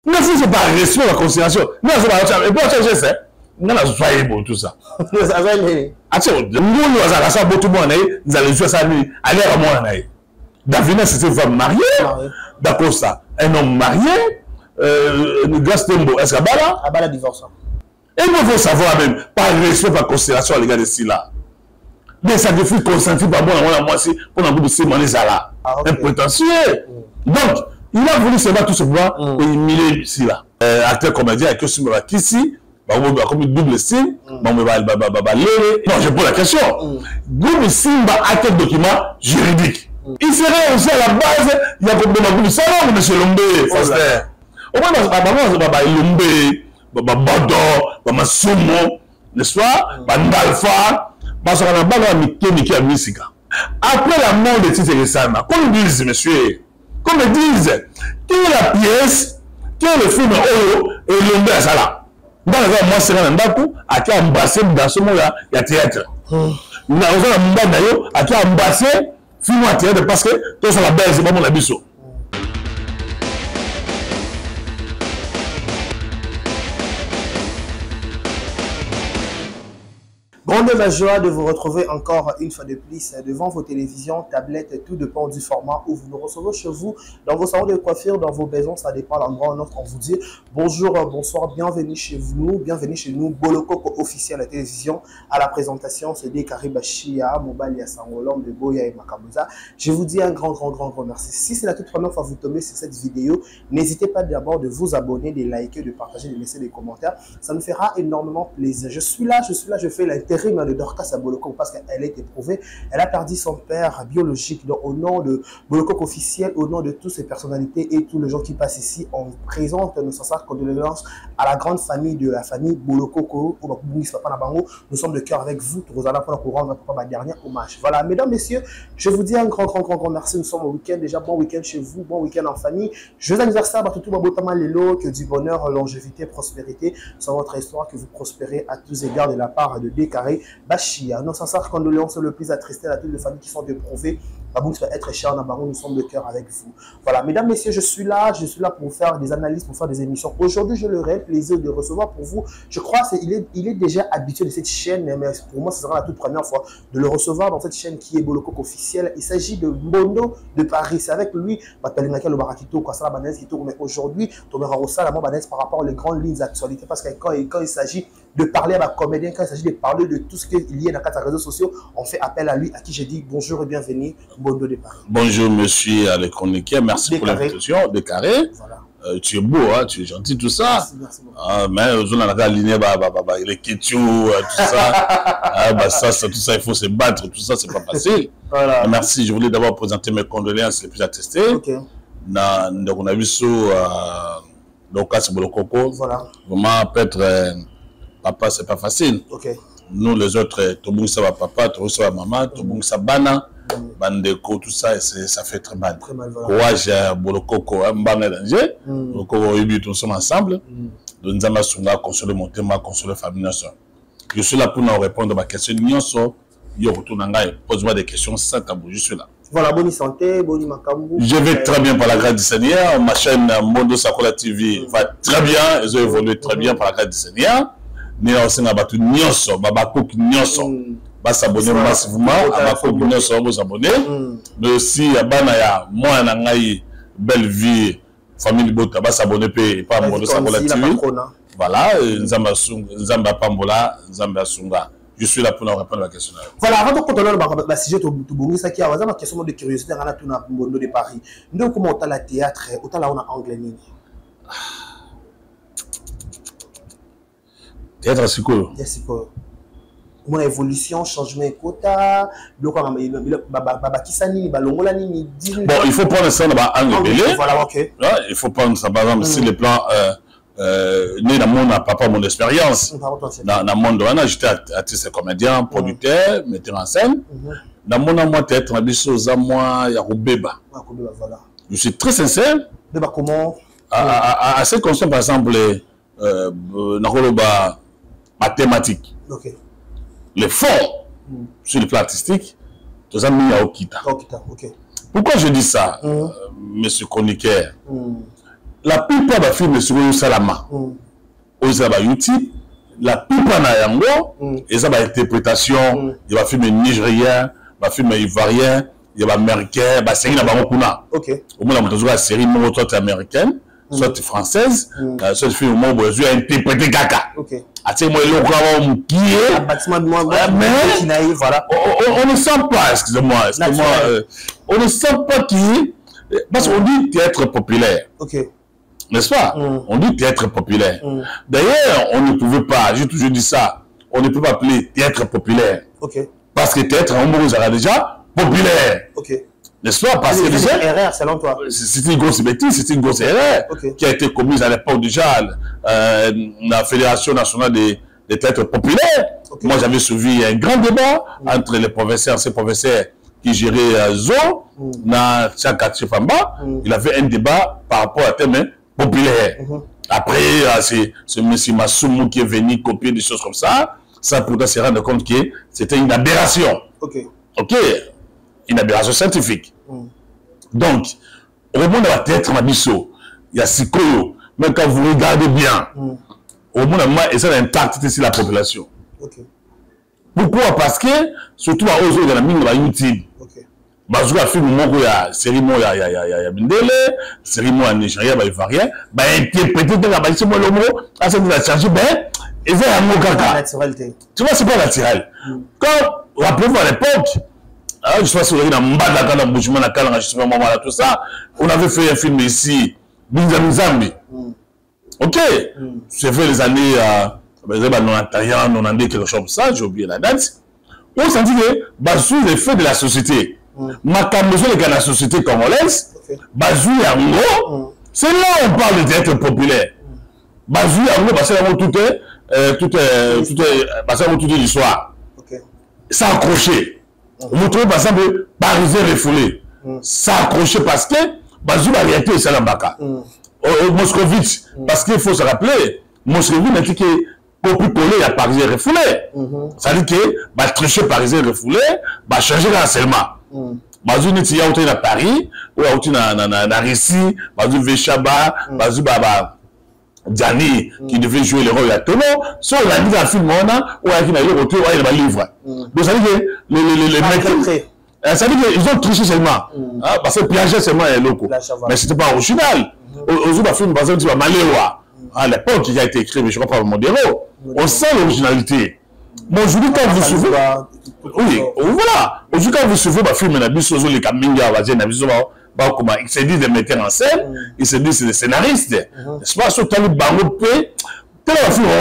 Mais si c'est pas respect la considération, non, c'est pas ça. Et puis, je sais, non, je suis bon, tout ça. Attends, nous, à ça, tout le monde, nous allons jouer ça, allez à moi, Davina, c'est une femme mariée, d'accord, ça. Un homme marié, Gastembo, est-ce qu'il y a Abala divorce. Et il faut savoir même, par respect, par considération, les gars de là. Mais ça devient consenti par moi, moi aussi, pour un bout de semaine, là. Un prétentieux. Donc, il a voulu se battre tout simplement et il mille ici là. Acteur comédien avec qui ici, comme une double signe, non, je pose la question. Double signe, acteur document juridique. Il serait aussi à la base, il y a comme de ça, non, monsieur Lombe, Foster. Au moins, Lombe, Bado, Sumo, n'est-ce pas? Bandalfa, parce qu'on a pas mis à Missika. Après la mort de Tite Resana, comme ils disent, monsieur, comme ils disent, quelle est la pièce, quel est le film et Lombe à ça là? Dans le cas, moi, c'est un bakou, à qui embrassé dans ce moment-là, il y a théâtre. Nous avons à qui embrassé, film à théâtre, parce que tout ça la base, c'est pas mon abisso. Grande ma joie de vous retrouver encore une fois de plus devant vos télévisions, tablettes et tout dépend du format où vous nous recevez chez vous, dans vos salons de coiffure, dans vos maisons, ça dépend l'endroit où on vous dit bonjour, bonsoir, bienvenue chez nous, Bolokoko officiel à la télévision, à la présentation, c'est des Karibachia, Mobali Sangolom, de Boya et Makabuza. Je vous dis un grand merci. Si c'est la toute première fois que vous tombez sur cette vidéo, n'hésitez pas d'abord de vous abonner, de liker, de partager, de laisser des commentaires, ça nous fera énormément plaisir. Je suis là, je fais l'intérêt de Dorcas à Bolokoko parce qu'elle a été prouvée. Elle a perdu son père biologique. Donc, au nom de Bolokoko officiel, au nom de toutes ces personnalités et tous les gens qui passent ici, on présente nos sincères condoléances à la grande famille de la famille Bolokoko. Nous sommes de cœur avec vous. Nous allons prendre courant notre dernier hommage. Voilà, mesdames, messieurs, je vous dis un grand merci. Nous sommes au week-end. Déjà, bon week-end chez vous, bon week-end en famille. Joyeux anniversaire à tout le que du bonheur, longévité, prospérité sur votre histoire, que vous prospérez à tous égards de la part de Décaré. Bachia, nos sincères condoléances le plus attristé à toutes les familles qui sont éprouvées. Babou va être cher en Abarou, nous sommes de cœur avec vous. Voilà, mesdames, messieurs, je suis là pour faire des analyses, pour faire des émissions. Aujourd'hui, j'ai le réel plaisir de recevoir pour vous. Je crois qu'il est déjà habitué de cette chaîne, mais pour moi, ce sera la toute première fois de le recevoir dans cette chaîne qui est Bolokoko officiel. Il s'agit de Mbondo de Paris. C'est avec lui, mais aujourd'hui, par rapport aux grandes lignes d'actualité, parce que quand il s'agit de parler à ma comédien, quand il s'agit de parler de tout ce qu'il y a dans les réseaux sociaux, on fait appel à lui, à qui je dis bonjour et bienvenue, Mbondo de Paris. Bonjour monsieur le chroniqueur, merci pour l'invitation, Décaré. Voilà. Tu es beau, hein, tu es gentil, tout ça. Merci beaucoup. Mais on a aligné les Kétiou, tout ça. Tout ça, il faut se battre, tout ça, c'est pas facile. Voilà. Merci, je voulais d'abord présenter mes condoléances les plus attestées. Ok. Donc on a vu ça, donc c'est Bolokoko. Voilà. Vraiment, peut-être, papa, c'est pas facile. Ok. Nous, les autres, Tobung ça va papa, Tobung ça va maman, Tobung ça bana, Bandeko, tout ça, ça fait très mal. Très mal, voilà. Courage, Bolokoko, Mbanga danger. Bolokoko, nous sommes ensemble. Donc, nous allons consoler mon thème, consoler la famille. Je suis là pour nous répondre à ma question. Pose-moi des questions sans tabou, je suis là. Voilà, bonne santé, bonne makambu. Je vais très bien par la grâce du Seigneur. Ma chaîne Mondo Sakola TV va très bien. Ils ont évolué très bien par la grâce du Seigneur. Nous aussi battu Nyonso, Babako Nyonso. Va s'abonner massivement, Babako Nyonso va s'abonner. Mais aussi Abanaya, moi Nangaï, belle vie, famille Bota, va s'abonner pas Mondo Sakola TV. Voilà, Nzamba Pambola, Nzamba Sunga. Je suis là pour nous répondre à la question. Voilà, avant de continuer le sujet de la ma question de curiosité, on a tout dans Mbondo de Paris. Nous, comment on a la théâtre, on a anglais. Théâtre, c'est quoi? C'est quoi? Mon évolution, changement quota, donc bon, il faut prendre ça dans anglais. Voilà, ok. Il faut prendre ça par exemple sur le plan né dans mon papa mon expérience. Dans le monde j'étais artiste comédien, producteur, metteur en scène. Dans mon moi théâtre na biso za moi ya Rubeba. Voilà. Je suis très sincère. Beba comment? À ce constant par exemple na mathématiques. OK. Les fonds sur le plan artistique, tout ça mis à Okita. OK. Pourquoi je dis ça, monsieur chroniqueur? la plupart des films sur le Salama, aux YouTube, la plupart na yango, ils ont interprétation, il y a film nigérien, il film ivoirien, il y a américain, il série na bango OK. Au moins la série soit américaine, soit française, soit film au moins besoin interpréter caca. OK. Ati moi le grand qui est bâtiment de moi voilà. On ne sent pas, excusez-moi, on ne sent pas qui parce qu'on dit théâtre populaire. OK. N'est-ce pas? On dit théâtre populaire. D'ailleurs, on ne pouvait pas, j'ai toujours dit ça, on ne peut pas appeler théâtre populaire. OK. Parce que théâtre en mots déjà populaire. OK. N'est-ce pas? Parce que déjà erreur selon toi. c'est une grosse bêtise, c'est une grosse erreur qui a été commise à l'époque déjà la Fédération nationale des théâtres populaires. Moi, j'avais suivi un grand débat entre les professeurs, ces professeurs qui géraient Zo, dans Tchakatche Famba. Il avait un débat par rapport à thème populaire. Après, c'est M. Massoumou qui est venu copier des choses comme ça. Ça, pourtant, se rendre compte que c'était une aberration. OK. OK. Une aberration scientifique. Donc, au moment de la tête, il y a Sikoyo. Même quand vous regardez bien, au moment de moi, et ça impacte ici la population. OK. Pourquoi? Parce que, surtout à Ozo, il y a la mine de YouTube. OK. Parce que film il y a série il y a Bindele, série moi Nigeria, il va rien, interpréter c'est moi le mot, à ça va changer, et c'est un mot caca. Tu vois, c'est pas naturel. Quand, rappelez-vous à l'époque, je sais pas si vous avez dans Mbada, dans Boujman, je sais pas, tout ça, on avait fait un film ici, Binzambi. OK. C'est fait les années 91, 92, quelque chose comme ça, j'ai oublié la date. On s'est dit que, sous l'effet de la société, ma camouflage de la société congolaise, Bazou Yango, c'est là où on parle de théâtre populaire. Bazou Yango, parce que tout est l'histoire. Ça accroché. Vous trouvez par exemple Parisien refoulé. Ça accroché parce que Bazou a réalité et Salambaka. Moscovitch, parce qu'il faut se rappeler, Moscovitch a dit que copier-coller à Parisien refoulé. Ça veut dire que va tricher Parisien refoulé, va changer l'enseignement. Bazou n'est pas à Paris, ou à Russie, Bazou Vechaba, Bazou Baba Diani, qui devait jouer le rôle à Tono, soit on a mis un film, ou à qui n'a eu le retour, il va livre. Donc ça veut dire que les mecs, ça veut dire qu'ils ont triché seulement, parce que piager seulement les locaux. Mais ce n'était pas original. Aux autres films, par exemple, tu vas Maléwa, à l'époque, qui a été écrit, mais je crois pas Mondero, on sent l'originalité. Bon, aujourd'hui, quand vous suivez, oui, voilà. Aujourd'hui, quand vous suivez le film, les Kaminga, ils se disent des metteurs en scène, ils se disent des scénaristes. N'est-ce pas? Sur le bango,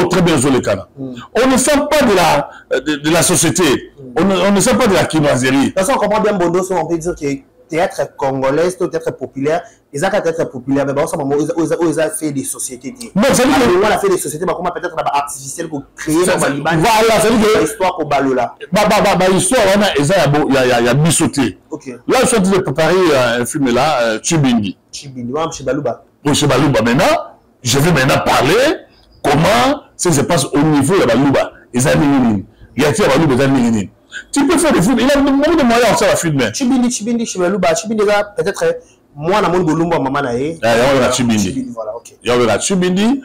très bien sur le canal. On ne sent pas de la société, on ne sent pas de la chinoiserie. De toute façon, on comprend bien Bondo, on peut dire que théâtre congolais, théâtre populaire, ils ont théâtre populaire, mais bon, ça, ils ont fait des sociétés. Non, ça veut dire que on a fait des sociétés, mais comment peut-être artificiel pour créer dans Liban. Voilà, ça veut dire l'histoire pour Balola. L'histoire, il y a bisauté. Là, je suis en train de préparer un film là, Chibindi. Chibindi, chez Balouba. Chez Balouba, maintenant, je vais maintenant parler comment ça se passe au niveau de Balouba. Ils ont mis il y a Balouba, ils ont mis. Tu peux faire des films, il a beaucoup de moyens à filmer. Chibindi, chez Balouba, Chibindi, peut-être. Moi, je suis maman naé. Il y a Chibindi. Il y a Chibindi.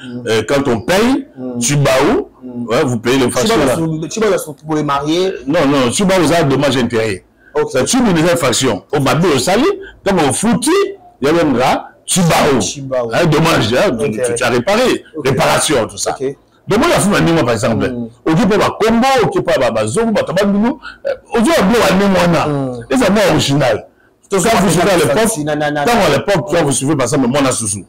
Quand on paye, Chibaou, vous payez le facture. Chibaou, pour les mariés. Non, Chibaou, vous avez dommage intérêt. Chibindi, c'est une faction. Au Babé, au Sali, comme au Fouti, il y a même là, Chibaou. Dommage, tu as réparé. Réparation, tout ça. Donc, moi, je suis un par exemple. Occupé par Combo, occupé par Zongo, par Tabanou. Occupé par Moana. Et c'est moi original. Quand vous suivez à l'époque, quand vous suivez par exemple Mona Soussou,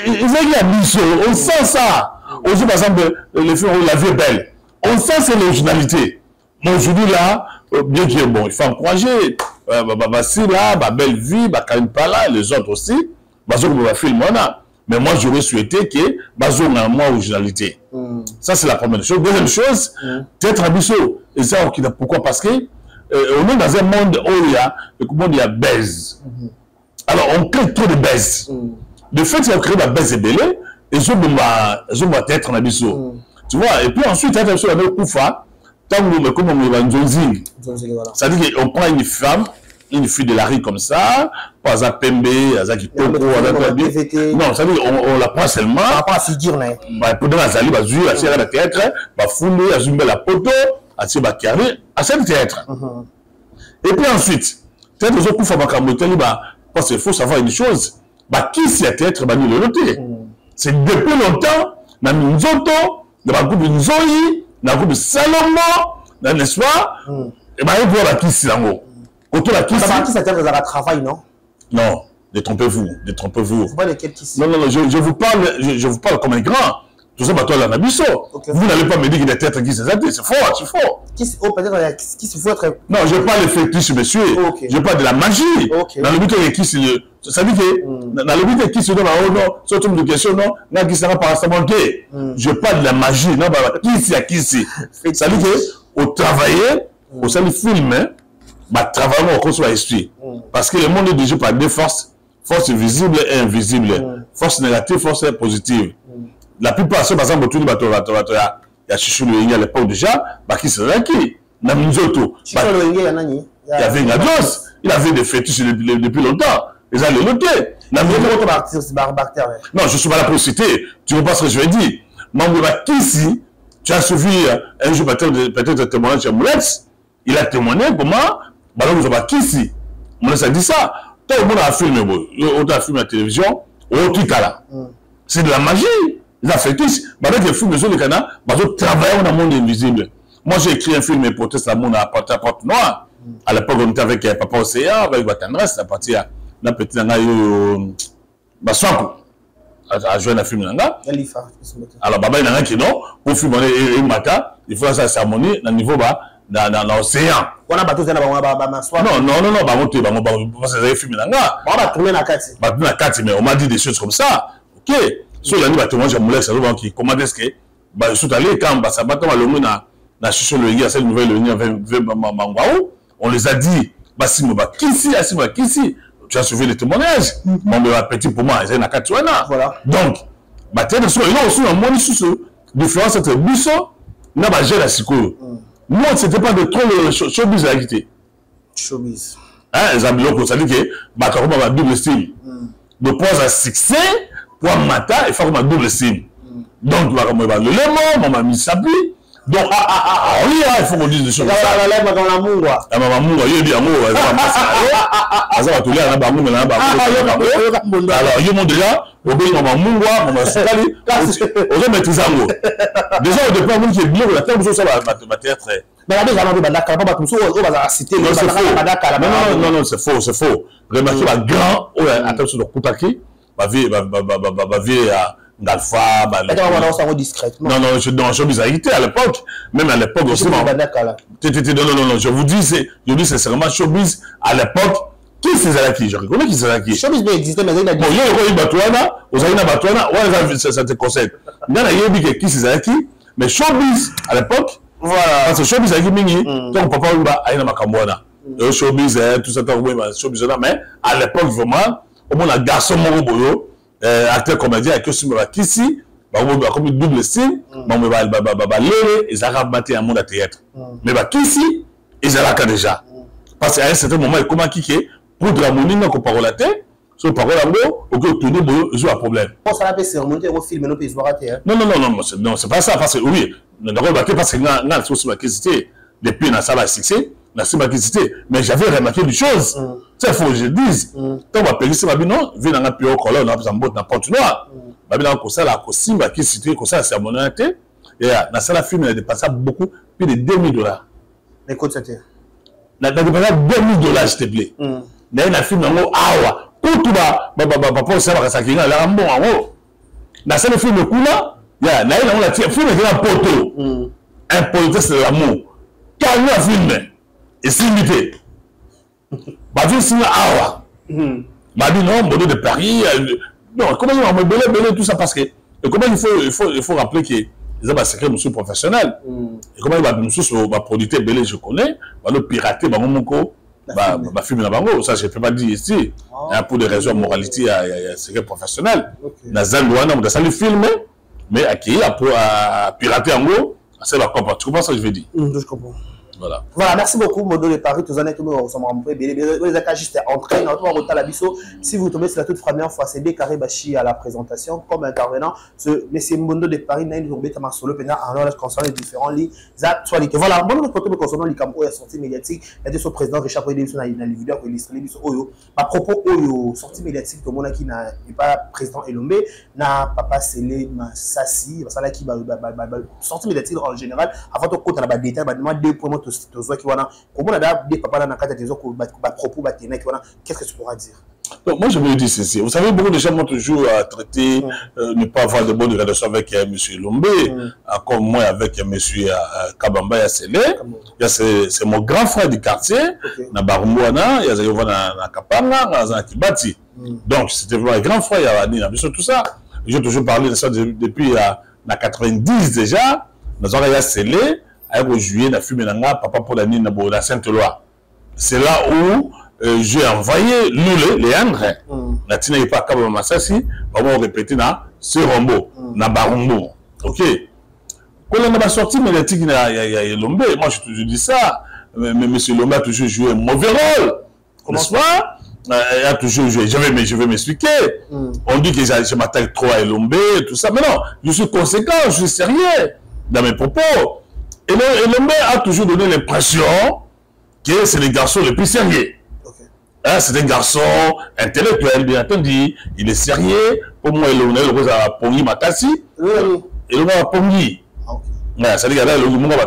il y a Bissot, on sent ça. Aujourd'hui, par exemple, les films La Vie est belle, on sent c'est l'originalité. Mais aujourd'hui, là, bien qu'il est bon, il faut encourager. Bassi là, Belle Vie, Karim Pala, les autres aussi. Bazo va film mais moi j'aurais souhaité que Bazo ait moins originalité. Ça c'est la première chose. Deuxième chose, peut-être à Bissot. Et ça, pourquoi? Parce que on est dans un monde où il y a baise. Alors on crée trop de baise. Le fait qu'il y a créé la baise est belée, et je dois être en Abisso. Tu vois, et puis ensuite, il y a un Koufa, comme on va en Zonzing. C'est-à-dire qu'on prend une femme une fille de la rue comme ça, pas à Pembe, à Kitoko, non, ça veut dire on la prend seulement. Pas à figure, mais. Pendant la Zali, à Sierra de théâtre, à fouler, à zumber la poteau, à Sierra carré, à ce théâtre. Et puis ensuite, peut-être aux autres coups, parce qu'il faut savoir une chose, qui s'y a théâtre, nous le noter. C'est depuis longtemps, dans Minzoto, dans le groupe Nzoï, dans le groupe Salomon, n'est-ce pas? Et bien, il faut qui s'y là-haut. Autour de qui ça tient à travail, non? Non, détrompez-vous, détrompez-vous. Pas lesquels qui s'y. Non, je vous parle comme un grand. Tout ça, toi, là, Nabiso. Vous n'allez pas me dire qu'il y a théâtre qui s'y c'est fort, c'est fort. Peut-être qui s'y faut être. Non, je parle de fétiche, monsieur. Je parle de la magie. Dans le but de qui s'y le. Ça veut dire dans le but de qui se donne oh non, surtout de question, non, n'a qui sera par instant manqué. Je parle de la magie, non, qui s'y a qui s'y. Ça veut dire au travailler, au sein du film, travailler au cours de l'esprit. Parce que le monde est déjà par deux forces, force visible et invisible, force négative, force positive. La plupart, par exemple, tout le monde il y a Chichou Loïngi à l'époque déjà, qui serait qui? Naminzoto. Il y avait une ados, il avait des fétiches depuis longtemps. Ils allaient le noter. Non, je ne suis pas là pour citer. Tu ne vois pas ce que je vais dire. Kisi, tu as suivi un jour peut-être un témoignage chez Moulets. Il a témoigné comment nous avons Kisi. Moulets a dit ça. Tout le monde a filmé. On a filmé à la télévision. C'est de la magie. La fétiche. Avec les films de Canada, ils travaillent dans le monde invisible. Moi, j'ai écrit un film et proteste la monde à porte noire. À l'époque, on était avec Papa Océan, avec Watandresse, à partir de petit Bassanko. À jouer un film. Alors, Baba, il y en a qui non, pour filmer et Mata, il faut la cérémonie dans le niveau bas, dans l'océan. On a battu ça dans mais on m'a dit des choses comme ça. Ok. Sur la nuit, je me laisse comment est-ce que je suis allé quand na Chichou Loïngi à cette nouvelle on les a dit Kisi, tu as suivi les témoignages. Mon petit pour moi, c'est na Katuana. Donc, il y a aussi un différence entre Bisso et la Siko. Moi, ce n'était pas de trop le showbiz à quitter. Showbiz. Les amis, ça dit que double style. De pose à succès, pour matin, il faut qu'on double style. Donc, le lémo, maman mis sa pluie. Donc, oui, il faut qu'on dise des choses. Alors, il y déjà, déjà, au départ, qui est bien, la terre, ça va théâtre. Non, c'est faux. Remarquez, grand, attention, le Koutaki, va vivre à Galfa, discrètement. Non, je suis dans le showbiz à l'époque, même à l'époque aussi. Non, je vous dis, c'est vraiment showbiz à l'époque. Qui c'est qui? Je reconnais qui c'est qui. Showbiz bien existé, mais il a dit. Bon, il y a eu Batouana, ça te conseille. Il y a qui c'est qui, mais showbiz à l'époque, voilà. Parce que showbiz à qui mingi, ton papa a une macambouana. Showbiz, tout ça, showbiz là, mais à l'époque, vraiment, au moins, un garçon moro acteur comédien avec qui si comme double style les arabes battent un monde à théâtre mais qui si ils ont déjà parce qu'à un certain moment il comment qui pour de la monnaie qu'on parle la tête sur parole en gros au que tourner il y a un problème non c'est pas ça parce que oui d'accord parce que dans sur ma question depuis dans ça va succès mais j'avais remarqué une chose, c'est faux, je dis, quand on va payer ça, non, vu dans un pays au colon, on a besoin de n'importe quoi. On a ça, la costume, qui cité, comme ça, c'est à mon honnêteté. Et dans ça, la film, elle a dépassé beaucoup, plus de $2000. Écoute, c'était. Elle a dépassé $2000, s'il te plaît. Il y a un film, en gros, ah, tout tout bas, papa, ça va, ça qui est là, un bon, en gros. Dans ça, le film, le coup là, il y a un film, il y a un poteau. Un poteau, c'est l'amour. Quand il y a un film, et c'est limité. Badou signe awa. Badou non, Bodo de Paris. Non, comment ils vont me belé tout ça parce que comment il faut rappeler que ils ont un secret monsieur professionnel. Et comment il va nous sur ma producteur belé je connais, va le pirater ba monko ba film na bango, ça je peux pas dire ici. Pour des raisons de moralité, il y a un secret professionnel. Na Zalwana on a le film mais à qui a pirater en gros, c'est la comprendre. Tu comprends ce que je veux dire? Je comprends. Voilà. Voilà, merci beaucoup, Modo de Paris. Tous en êtes les cas juste entrés dans notre Talabiso. Si vous tombez sur la toute première fois, c'est Décaré Bachi à la présentation comme intervenant. Monsieur Modo de Paris n'a tombé comme un solo pénal en ordre concernant les différents lits actualités. Voilà, bon, notre côté concernant les campagnes et sorties médiatiques, il y a son président Richard Poyé dans les vidéos que l'histoire Oyo. À propos Oyo, sortie médiatique, tout le monde qui n'est pas président Elombe, n'a pas scellé Massassi, ça là qui va sortie médiatique en général. Avant de compter la détail, deux points. Qu'est-ce que tu pourras dire? Donc, moi, je me dis ceci. Vous savez, beaucoup de gens m'ont toujours traité, ne pas avoir de bonne relation avec M. Lombe, comme moi avec M. Kabamba Yassele. C'est mon grand frère du quartier, na Barumwana, il y a na Kapanga, na Kibati. Donc, c'était vraiment un grand frère, il y a tout ça. J'ai toujours parlé de ça depuis la 90 déjà. Nous avons Yassele. En juillet, na fumé nanga papa pour la Sainte-Loi. C'est là où j'ai envoyé Lule, Léandre. Na tina pas Kabamba Massassi, on répéter na Serombo, na Barumbo. OK. Quand on a sorti médiatique il y a Lombe, moi je toujours dis ça, mais monsieur Lombe a toujours joué un mauvais rôle. N'est-ce pas? Il a toujours joué. Je vais m'expliquer. On dit que je m'attaque trop à Lombe et tout ça, mais non, je suis conséquent, je suis sérieux dans mes propos. Et Lombe a toujours donné l'impression que c'est le garçon le plus sérieux. Hein, c'est un garçon intellectuel, bien entendu. Il est sérieux. Pour moi, Lombe a pongi Makassi. Et Lombe a pongi. C'est-à-dire que là,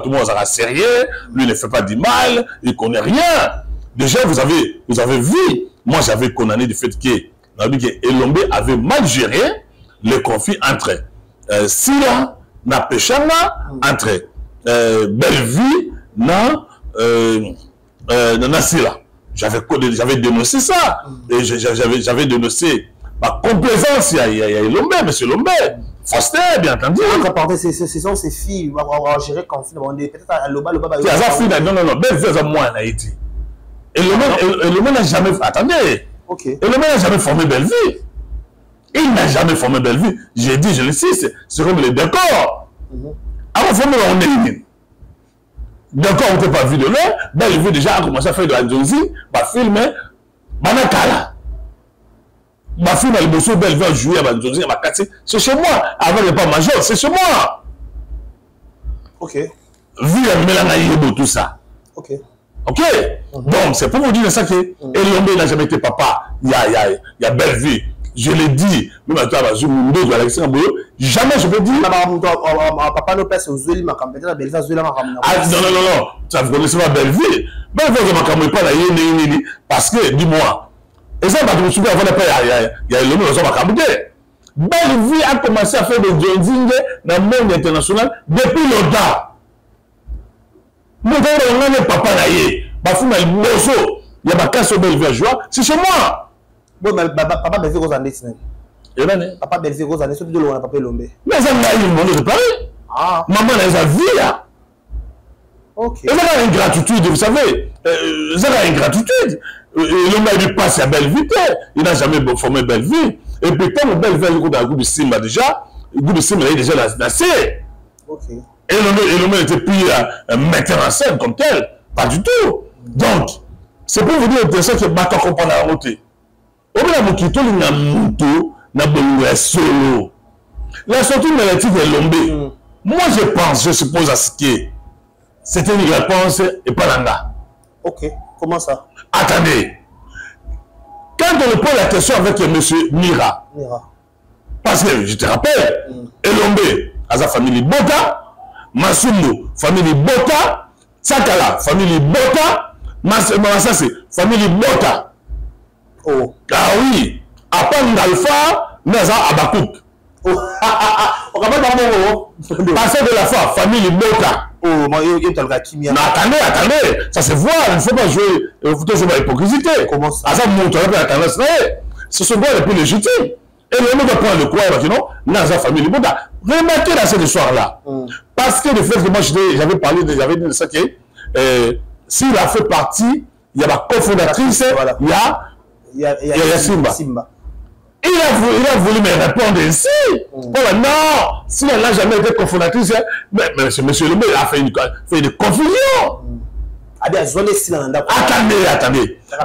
tout le monde sera sérieux. Lui ne fait pas du mal. Il ne connaît rien. Déjà, vous avez vu. Moi, j'avais condamné du fait que Lombe avait mal géré le conflit entre Sila na Pechanga, entre Bellevue na Sila. J'avais dénoncé ça. Et j'avais dénoncé ma complaisance à Lombe, monsieur Lombe. Foster, bien entendu. Ce sont ces filles, on va gérer conflit. Peut-être à Loba. Non. Bellevue, c'est moi, Haïti. Et Lombe n'a jamais. Attendez. Et Lombe n'a jamais formé Bellevue. Il n'a jamais formé Bellevue. J'ai dit, je le sais, c'est comme les décors. Avant de former, on est. D'accord, on n'a pas vu de là. Bellevue déjà a commencé à faire de la Josie, va filmer, Banakala. Ma fille m'a dit, Bellevue a joué à la Josie, va casser. C'est chez moi. Avant le pas major, c'est chez moi. OK. Vu la mélange tout ça. OK. OK. Donc, c'est pour vous dire ça que Elombe n'a jamais été papa. Il y a Bellevue. Je l'ai dit, même à toi, jamais je peux dire. Papa ne passe aux Zoli, ma campagne, la Bellevue, Zoli, ma campagne. Ah, non. Ça vous connaissez pas Bellevue. Bellevue, ma campagne, pas la yéné, parce que, dis-moi, et ça, je me souviens, avant de payer, il y a Elombe dans ma campagne. Bellevue a commencé à faire des jogging dans le monde international depuis longtemps. Nous avons papa naïe, il y a ma casse au Bellevue à joie, c'est chez moi. Bon, mais papa Bellevue aux années. Papa Bellevue aux années, c'est de l'eau, papa Lombe. Mais ça n'a eu le monde de Paris. Maman a vu là. OK. Et ça a une gratitude, vous savez. Ça a une gratitude. L'homme a dû passer à Bellevue. Il n'a jamais formé Bellevue. Et puis, comme Bellevue a eu le goût de Simba déjà, le goût de Simba il est déjà lancé. OK. Et l'homme n'était plus metteur en scène comme tel. Pas du tout. Donc, c'est pour vous dire que c'est que je comprends la route. Au bout d'un moment, solo. La sortie médiatique est Lombe. Moi, je suppose à ce que c'était une réponse et pas l'anga. OK. Comment ça? Attendez. Quand on pose la question avec M. Mira, parce que je te rappelle, Elombe a sa famille Bota, Masumbo, famille Bota, Sakala, famille Bota, Massassi, famille Bota. Oh. Ah oui, après Nalfa, Naza Abakouk. Passer de la foi, famille Bota. Oh, attendez, ça se voit, il ne faut pas jouer, il faut toujours l'hypocrisie. Comment ça? Ça montre la tendance. Ce sont les plus légitimes. Et le monde va prendre le quoi, non, Naza famille Bota. Remarquez dans cette histoire-là. Parce que le fait que moi j'avais parlé de ça, s'il a fait partie, il y a la cofondatrice, il y a Simba. Il a voulu me répondre ainsi. Non, si elle n'a jamais été cofondatrice, mais M. Lombe a fait une confusion. Attendez.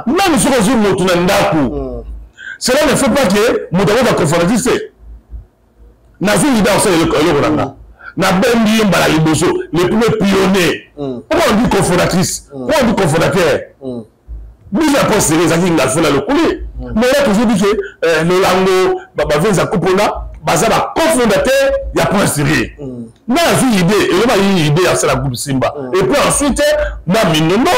Même si vous avez un ndaku, cela ne fait pas que vous avez un conformatiste. Nazo l'idée aussi le Rwanda. Na bengi mbala liboso, les premiers pionniers. Pourquoi on dit conformatrice? Pourquoi on dit conformateur? Nous avons posé les avis dans le couler. Mais là, toujours dit que le lango, Babavenza Kupola, Bazaba cofondateur, il y a point serré. Mais j'ai une idée, et là, il y a une idée à la groupe Simba. Et puis ensuite, na Minono,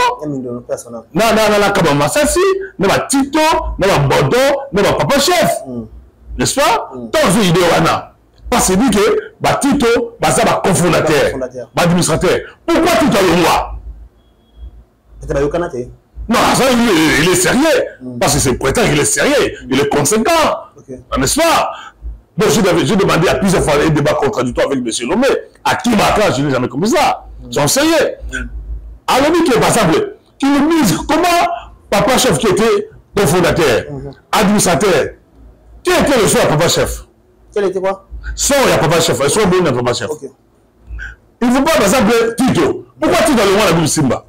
na Kabama Sassi, na Tito, na Bodo, na Papa Chef. N'est-ce pas? Tant j'ai une idée, Wana. Parce que dit que Tito, Bazaba cofondateur, administrateur. Pourquoi Tito le roi? Non, ça, il est sérieux. Parce que c'est prétend qu'il est sérieux. Il est conséquent. N'est-ce pas? Donc, j'ai demandé à plusieurs fois un débat contradictoire avec M. Lomé. À qui m'a je n'ai jamais compris ça. Ils sont sérieux. Alors, lui qui est par exemple, qui nous dise comment Papa Chef qui était cofondateur, administrateur, qui était le soir Papa Chef? Quel était quoi? Son, il y a Papa Chef. Son, il y a Papa Chef. Il ne faut pas, par exemple, Tito. Pourquoi Tito le roi la Bible Simba?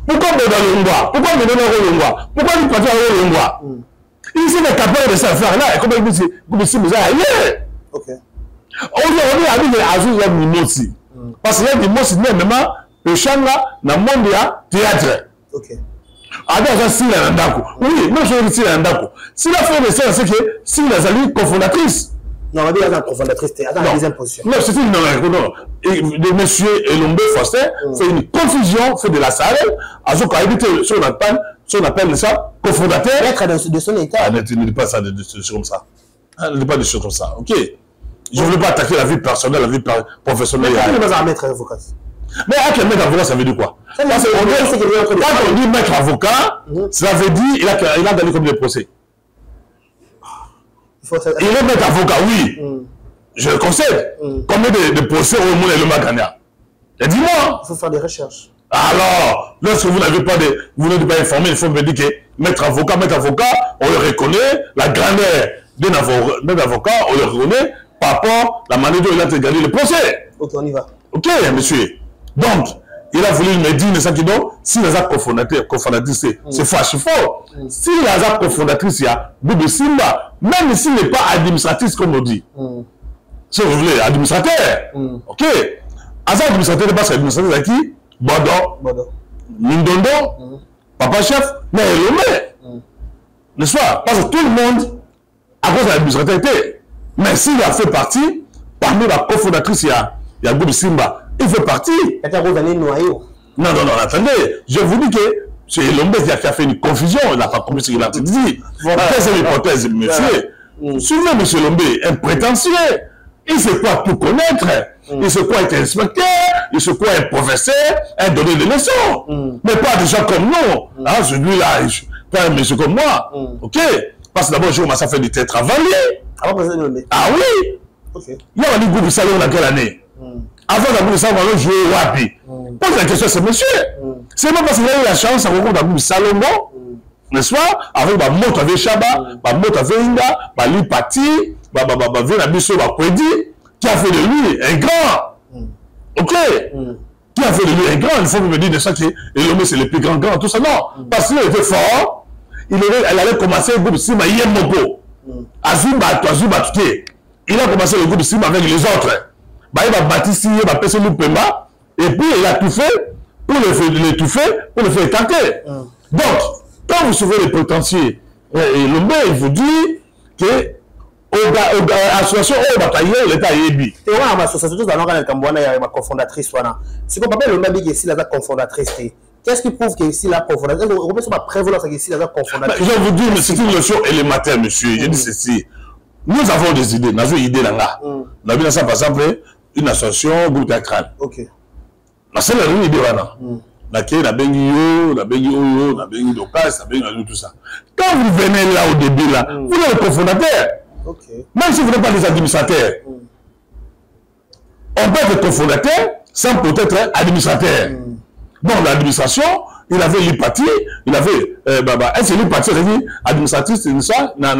Pourquoi on est dans le Ngwa? Pourquoi on est dans le Ngwa? Pourquoi on est parti dans le Ngwa? Il s'est capable de ça faire là. Et comment il dit que c'est bizarre? Aujourd'hui, on est à Azou, il y a une Mimossi. Parce qu'il y a une Mimossi, même le chant là, dans le monde, il y a théâtre. Alors, si il y a un dako. Oui, même si il y a un dako. Si la fin de ça, c'est que si il y a une cofondatrice. Non, on va dire la cofondatrice, c'est la deuxième position. Non, c'est une non. De monsieur Elombe Foster fait une confusion, fait de la salle. À ce qu'on appelle ça cofondateur. Maître de son état. Ne dis pas ça de choses comme ça. Ne dis pas des choses comme ça, ok? Je ne veux pas attaquer la vie personnelle, la vie professionnelle. Mais comment on va mettre avocat? Mais à quel maître avocat, ça veut dire quoi? Quand on dit maître avocat, ça veut dire qu'il a gagné comme des procès. Il est maître avocat, oui. Je le concède. Combien de procès au monde est le Magania? Dis-moi. Il faut faire des recherches. Alors, lorsque vous n'avez pas de, vous n'êtes pas informé, il faut me dire que maître avocat, on le reconnaît, la grandeur d'un avocat, on le reconnaît par rapport à la manière dont il a gagné le procès. Ok, on y va. Ok, monsieur. Donc, il a voulu me dire, si les actes cofondatrices, c'est faux. Si les actes cofondatrices, il y a Bible Simba, même s'il n'est pas administratrice, comme on dit. Si vous voulez, administrateur. Ok. Azar administrateur, c'est administrateur à qui? Bodo. Mindondo. Papa Chef. Mais Lomé. N'est-ce pas? Parce que tout le monde, à cause de l'administrateur, mais s'il a fait partie, parmi la cofondatrice, il y a Bible Simba. Il fait partie. Non, attendez. Je vous dis que c'est Lombe qui a fait une confusion. Il n'a pas compris ce qu'il a dit. C'est l'hypothèse, monsieur. Suivez M. Lombe, un prétentieux. Il sait quoi tout connaître. Il sait quoi être inspecteur. Il sait quoi être professeur. Un donner des leçons. Mais pas des gens comme nous. Celui-là, pas un monsieur comme moi. Ok. Parce que d'abord, je commence à faire du télétravailler. Ah oui. Il y a un groupe de salon dans quelle année? Avant d'abord ça, on va jouer au Wapi. Pose la question à ce monsieur. C'est pas parce qu'il a eu la chance à rencontrer d'abord Salomon, n'est-ce pas? Avec ma moto avec Chaba, ma moto avec Inga, ma Lipati, ma Vénabiso, ma Kwedi, qui a fait de lui un grand. Ok? Qui a fait de lui un grand? Il faut me dire de ça que l'homme c'est le plus grand, tout ça. Non. Parce qu'il était fort, elle allait commencer le groupe Sima Yemogo. Azumba, Tuke. Il a commencé le groupe Sima avec les autres. Il va bâtir, il va passer le Pemba, et puis il a tout fait pour l'étouffer, pour le faire écarter. Donc, quand vous suivez les potentiels, Lombe, il vous dit que l'association au bataillon, l'État est ébi. Et on a l'association, il y a ma cofondatrice. Si on peut Lombe dire ici la cofondatrice, qu'est-ce qui prouve qu'ici la cofondatrice, on peut pas prévoir qu'ici la cofondatrice. Je vous dis, mais c'est une notion élémentaire, monsieur. Je dis ceci. Nous avons des idées, nous avons des idées là. Nous avons ça, par exemple, une association, groupe théâtral. Ok. C'est une idée là. La bengi Dokas, tout ça. Quand vous venez là au début, là, vous êtes le cofondateur. Même si vous n'êtes pas des administrateurs. On peut être cofondateur sans peut-être être administrateur. Bon, l'administration, il avait l'hypathie, il avait. Est-ce que l'hypathie, c'est administratrice, c'est ça? Non.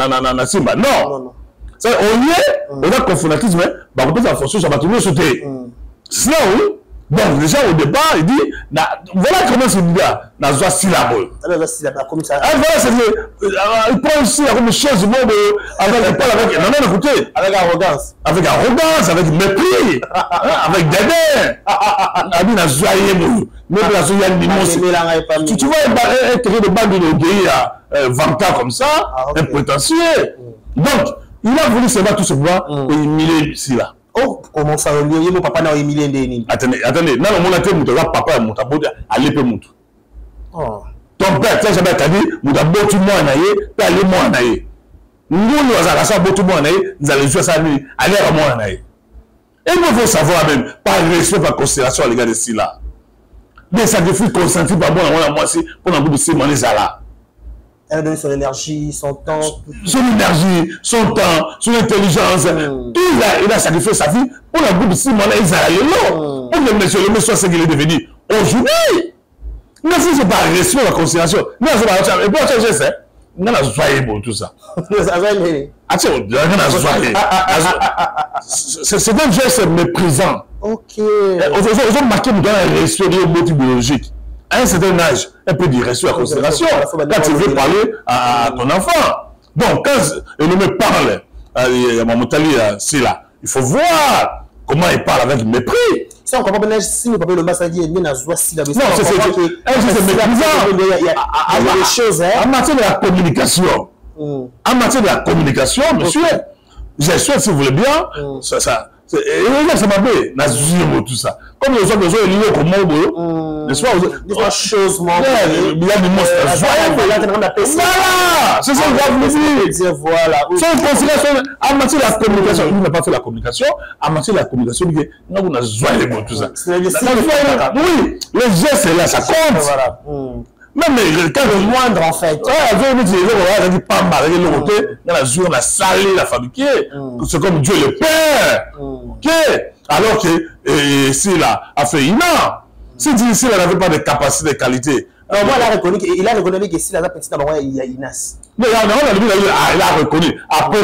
On y est, on a cofondatrice, mais on peut faire fonction, ça va toujours sauter. Sinon, oui, Donc, déjà au départ, il dit, voilà comment c'est dit là, dans la syllabe. Alors, syllabe, comme ça. Voilà, c'est il prend aussi comme chose du monde, il parle avec, non, écoutez. Avec arrogance. Avec arrogance, avec mépris, avec dédain. Abi na joyeux, mais la joyeux, tu vois, un terrain de bande de pays à 20 ans comme ça, un prétentieux. Donc, il a voulu savoir tout ce pouvoir pour humilier ici là. Oh, comment ça, mon papa n'a humilié Ndeni. Attendez, non, mon athée, mon papa, mon tabou, à l'épée, mon tout. Ton père, tu as jamais dit, mon tabou, tu m'as naïe, tu as les mois naïe. Nous, nous allons savoir, tout le monde naïe, nous allons jouer ça nuit, aller à moi naïe. Et nous faut savoir même, par respect, par considération à l'égard de ici là. Des sacrifices consentis par moi, moi, si, pour un bout de ces monnaies là. Elle donne son énergie, son temps. Son énergie, son temps, son intelligence. Tout là, il a sacrifié sa vie pour un bout de 6 mois là, ils allaient là. Pour le monsieur, ce qu'il est devenu. Aujourd'hui, mais si c'est pas respect, la considération, mais c'est pas et puis je sais, on a joyé pour tout ça. C'est un geste méprisant. Ok. Ils ont marqué dans un respect biologique. À un certain âge, un peu de respect à la considération. Quand tu veux parler à ton enfant. Donc, quand il me parle, il y a mon tali, c'est là. Il faut voir comment il parle avec mépris. Si on comprend bien, si le papa le massage est bien à joie, si la non, c'est méprisant. Il y a des choses. En matière de la communication, monsieur, j'espère si vous voulez bien, ça m'a fait, tout ça. Comme les autres, ils lisent comme moi, n'est-ce pas? Des choses, il y a des monstres. Voilà, c'est ça que je veux dire. Voilà. En matière de la communication, il n'a pas fait la communication. En matière de la communication, il dit, non, on a joyé de tout ça. Oui, les gestes, là, ça compte. Même quand le moindre en fait. Il dit pas mal, il a joué, on a salé, la fabriqué. C'est comme Dieu le Père. Ok. Alors que s'il a fait Ina, s'il dit ici, il n'avait pas de capacité, de qualité. Alors moi, il a reconnu que s'il a petit d'abord, il y a Inas. Mais il a reconnu. Après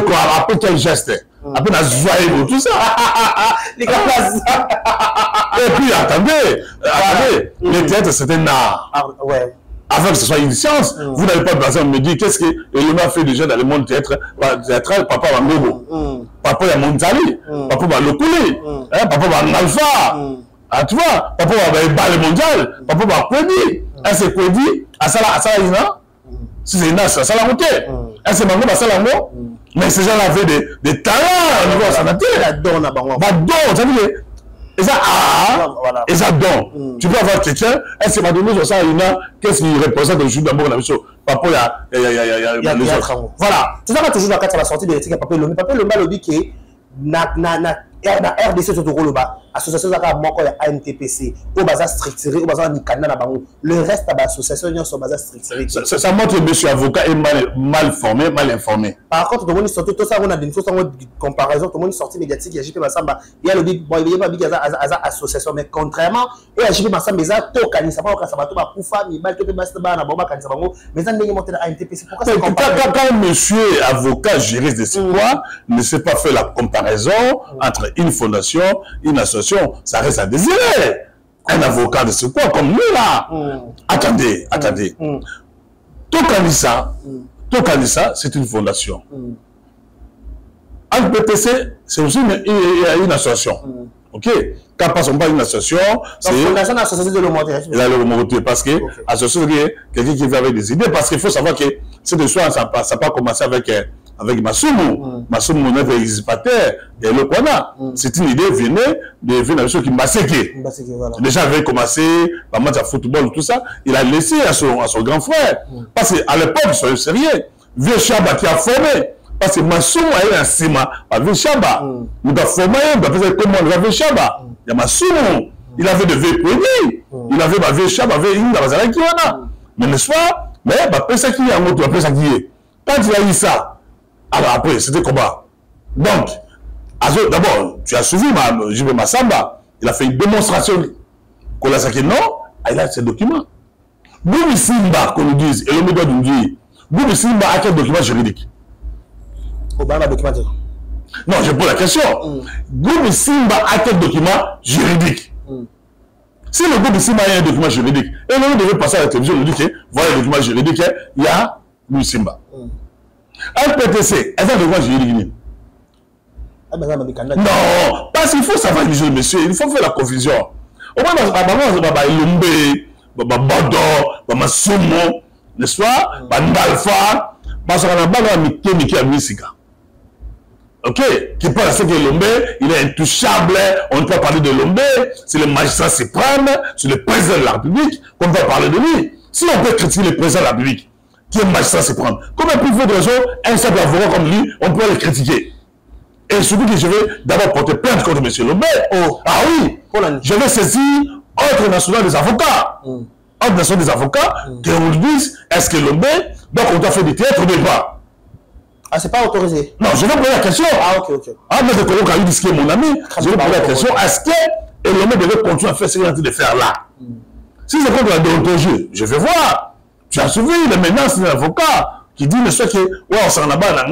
quel geste? Après la joie tout ça. Et puis attendez, le théâtre c'est un art. Ouais. Avant que ce soit une science, vous n'avez pas besoin de me dire qu'est-ce que l'homme a fait déjà dans le monde théâtral. Papa va Ngobo, papa va Monzali, papa va Lokuli, papa va Nalfa. Tu vois, papa va Bale Mondial, papa va Kwedi. C'est Kwedi, Asala Ina. Si c'est Ina, c'est Asala Moté. C'est Mango, Asala Mo. Mais ces gens-là avaient des talents au niveau sanaté. La donne à Bango. La donne, ça veut dire. Et ça donne. Tu peux avoir quelqu'un, elle s'est donné ça, qu'est-ce qu'il représente aujourd'hui d'abord la mission. Papa, il y a les autres. Voilà. Tu sais, toujours dans le cadre de la sortie de l'éthique à Papa Lomé. Papa Lomé a dit que RDC sur le bas, association de ANTPC, au bazar structuré, au bazar Nikana na bango. Le reste de l'association est sur bazar structuré. Ça montre que monsieur avocat est mal formé, mal informé. Par contre, tout le monde est sorti, tout ça, on a des choses en comparaison, tout le monde est sorti médiatique, il y a JP Massamba, il y a le big boy, il y a pas big association, mais contrairement, il y a JP Massamba, il y a tout canisa, pas au cas, ça va tout pour femme, il va tout basta na bomba canisa bango, mais ça n'est monté à ANTPC. Pourquoi ça quand monsieur avocat juriste de ce quoi ne sait pas faire la comparaison entre une fondation, une association, ça reste à désirer. Un avocat de ce quoi, comme nous là. Attendez. Tout Kanissa, c'est une fondation. ANTPC, c'est aussi une association. Ok? Quand passons pas une association, c'est une association de l'homomoté. Parce que l'association, c'est quelqu'un qui vient avec des idées. Parce qu'il faut savoir que cette histoire, ça n'a pas commencé avec Massoumou. Massoumou n'est pas expatrié. Et le Kwana, c'est une idée venait de ceux qui Masséké. Déjà, avait commencé par match de football, tout ça. Il a laissé à son grand frère. Parce qu'à l'époque, soyez sérieux, Vieux Chaba qui a formé. Parce que Massoumou a eu un cima à Vieux Chaba. Il a formé, il a fait comment le Vieux Chaba. Il y a Massoumou. Il avait de vieux produits. Il avait Vieux Chaba, il avait une qui mais n'est-ce pas? Mais ça qui est un autre, ça qui est. Quand il a eu ça, alors après, c'était combat. Donc, d'abord, tu as suivi JP Massamba. Il a fait une démonstration. Qu'on a saqué, non, il a ses documents. Boubi Simba, qu'on nous dise, et le média nous dit, Boubi Simba a quel document juridique? Obama document. Non, je pose la question. Boubi Simba a quel document juridique? Si le groupe ici a un document juridique, et l'on devait passer à la télévision, on dit que voilà le document juridique, il y a Louis Simba. Un PTC, est-ce un document juridique? Non, parce qu'il faut savoir, monsieur, il faut faire la confusion. Au moins, n'est-ce pas? Bandalfa, parce qu'on a pas Miki à Misika. Ok, qui parle à ce que Lombe, il est intouchable, on ne peut pas parler de Lombe, c'est le magistrat suprême, c'est le président de la République, qu'on peut parler de lui. Si on peut critiquer le président de la République, qui est magistrat suprême, comment peut-il de raison, un simple avocat comme lui, on peut le critiquer? Et surtout que je vais d'abord porter plainte contre M. Lombe. Oh. Ah oui, je vais saisir Ordre national des avocats. Ordre national des avocats, qu'on nous dise, est-ce que Lombe, donc on doit faire du théâtre ou pas? Ah, c'est pas autorisé. Non, je vais poser la question. Ah, ok. Ah, mais c'est quand il dit que mon ami, je vais poser la question, est-ce que Lombe devait continuer à faire ce qu'il est en train de faire là? Si c'est contre la déontologie, je vais voir. Tu as suivi les menaces d'un avocat qui dit, monsieur, que, ouais, on s'en abat dans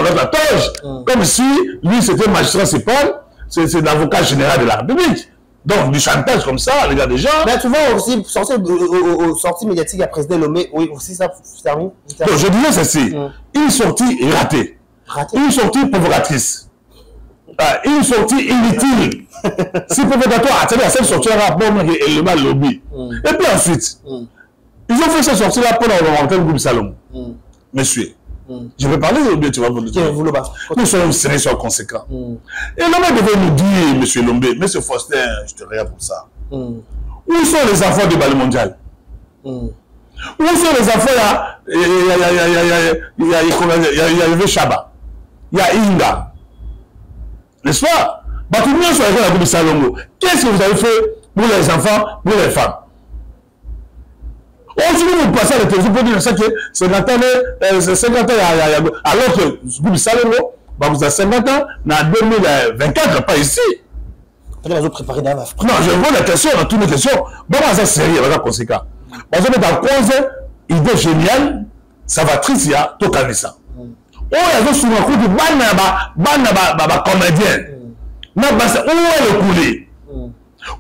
la toge, comme si lui c'était magistrat suprême, c'est l'avocat général de la République. Donc du chantage comme ça, les gars des gens. Mais tu vois aussi sortie médiatique à président Lombe, oui aussi ça se termine. Donc je disais ceci, une sortie ratée, une sortie provocatrice, une sortie inutile. Si provocatoire, c'est-à-dire cette sortie-là, bon, et le mal lobby. Et puis ensuite, ils ont fait cette sortie-là pour remonter le groupe Salomon. Monsieur. Je vais parler ou bien tu vas vous le dire. Nous sommes sérieux sur conséquent. Et l'homme devait nous dire, monsieur Lombe, monsieur Faustin, je te regarde pour ça. Où sont les enfants du bal mondial? Où sont les enfants là? Il y a Chaba, il y a Inga. N'est-ce pas? Tout le monde soit avec la groupe Salomon. Qu'est-ce que vous avez fait pour les enfants, pour les femmes? Aujourd'hui, vous passez à la télévision pour dire que 50 ans, alors que vous savez, vous avez 50 ans, en 2024, pas ici. Non, je vois la question, dans toutes les questions. Bon, ça c'est sérieux, ça conséquent. Parce que dans cause, idée géniale, ça va triste, il y a tout calmer ça. Oh, il y a souvent un coup de comédien. Où est le coulé?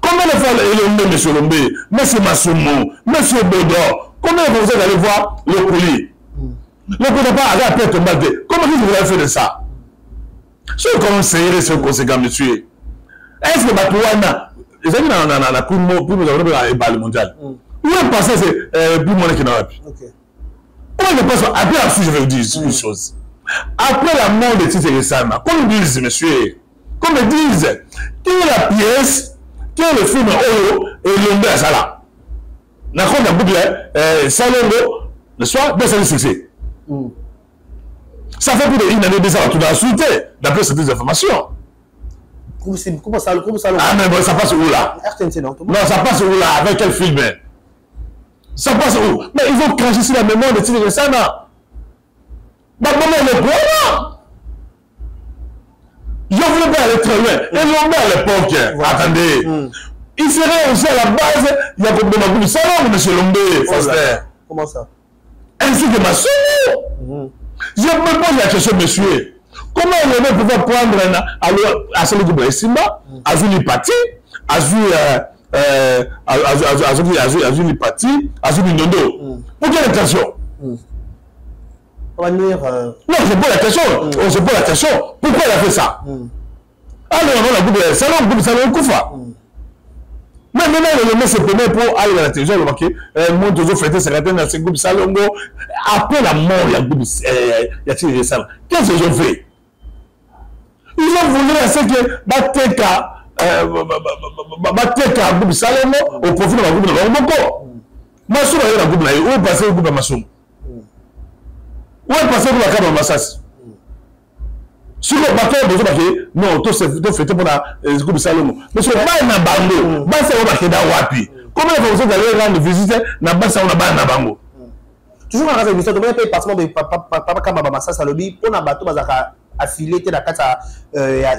Combien de fois M. Lombe, M. Massoumou, M. Bodo, combien de fois vous allez voir le colis? Le colis n'a pas après tomber. Comment vous avez fait de ça? C'est comme c'est ce conséquent, monsieur. Est-ce que Batouana, les amis dans la cour, pour nous avoir le mondial, où est passé c'est plus monnaie qui n'a pas pu? Comment je pense après ensuite je vais vous dire une chose. Après la mort de Tite Ressama, comme ils disent, monsieur, comme ils disent, quelle est la pièce? Quel est le film Oyo et Lombe à Sala? D'accord, la boucle, Salongo, le soir, c'est le succès. Ça fait plus d'une année déjà, tout a insulté, d'après ces informations. Comment ça? Ah, mais bon, ça passe où là? Non, ça passe où là? Avec quel film? Ça passe où? Mais ils ont craché sur la mémoire de Tine Ressama. Mais comment le problème? Je ne voulais pas aller très loin. Et Lombe à l'époque, attendez, il serait aussi à la base, il y a comme de ma salon, M. Lombe, Foster. Comment ça? Ainsi que ma soeur. Je me pose la question, monsieur. Comment Lombe pouvait prendre à celui de Simba, à Zuli Pati, à Zuli Pati, à Zuli Nondo? Pour quelle intention? Non, je pose la question. Je pose la question. Pourquoi il a fait ça? Alors, on a le salon Koufa. Mais maintenant, le mec se permet pour aller à la télévision, moi, toujours fêter ses ratins dans ce groupe Salongo. Après la mort, il y a groupe, il y a tiré ça. Qu'est-ce qu'ils ont fait? Ils ont voulu à ce que Bateka groupe Salongo au profit de la groupe de Lomoko. Massoum a eu la groupe là, où est passé le groupe de Massoum? Où est passé pour la carte de Massas? Sur le bateau, non, tout c'est fait pour la groupe Salomon. Mais sur le bain na bango, bain c'est au baquet d'Awapi. Comment vous allez rendre visite na bain c'est au bain na bango? Toujours dans la émission, tu peux payer passement de papa Kama Massas Alobi pour un bateau bazaka affilié la carte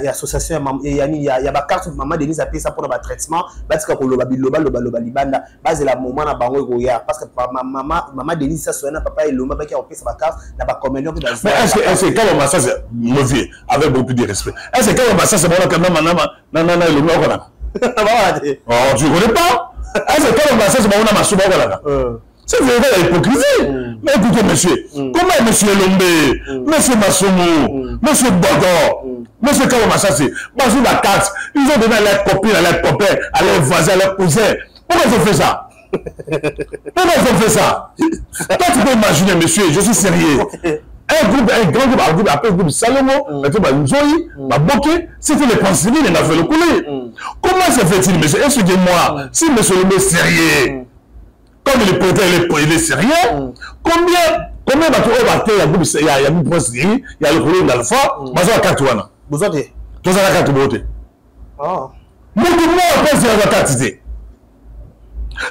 association et il y a ma carte maman Denise a payé ça pour un traitement parce que le libanda base la moment na bango goya parce que maman Denise ça souvent papa et l'homme qui a payé sa carte n'a pas communion que mais est-ce que quand Massas mauvais avec beaucoup de respect est-ce que quand Massas c'est bon quand même non le Oh, tu ne connais pas? C'est quand on a ça, c'est bon, on a ma souba, voilà. C'est vrai, l'hypocrisie. Mais écoutez, monsieur, comment monsieur Lombe, monsieur Massomo, monsieur Bodo, monsieur Kawamassasi, Bazou la carte, ils ont donné à leurs copines, à leurs copains, à leurs voisins, à leurs cousins. Pourquoi ils ont fait ça? Pourquoi ils ont fait ça? Toi, tu peux imaginer, monsieur, je suis sérieux. Un grand groupe, après le groupe Salomo, Nzoï, Boké, c'était les principes, il a fait le couler. Comment se fait-il, monsieur? Excusez-moi, si monsieur Lombe est sérieux, comme il est porté, il est sérieux, combien bateaux il y a le groupe il y a le couler d'Alpha, mais il y a 4 ans. Vous avez? Tous à la carte beauté. Ah. Moi, après, c'est la carte.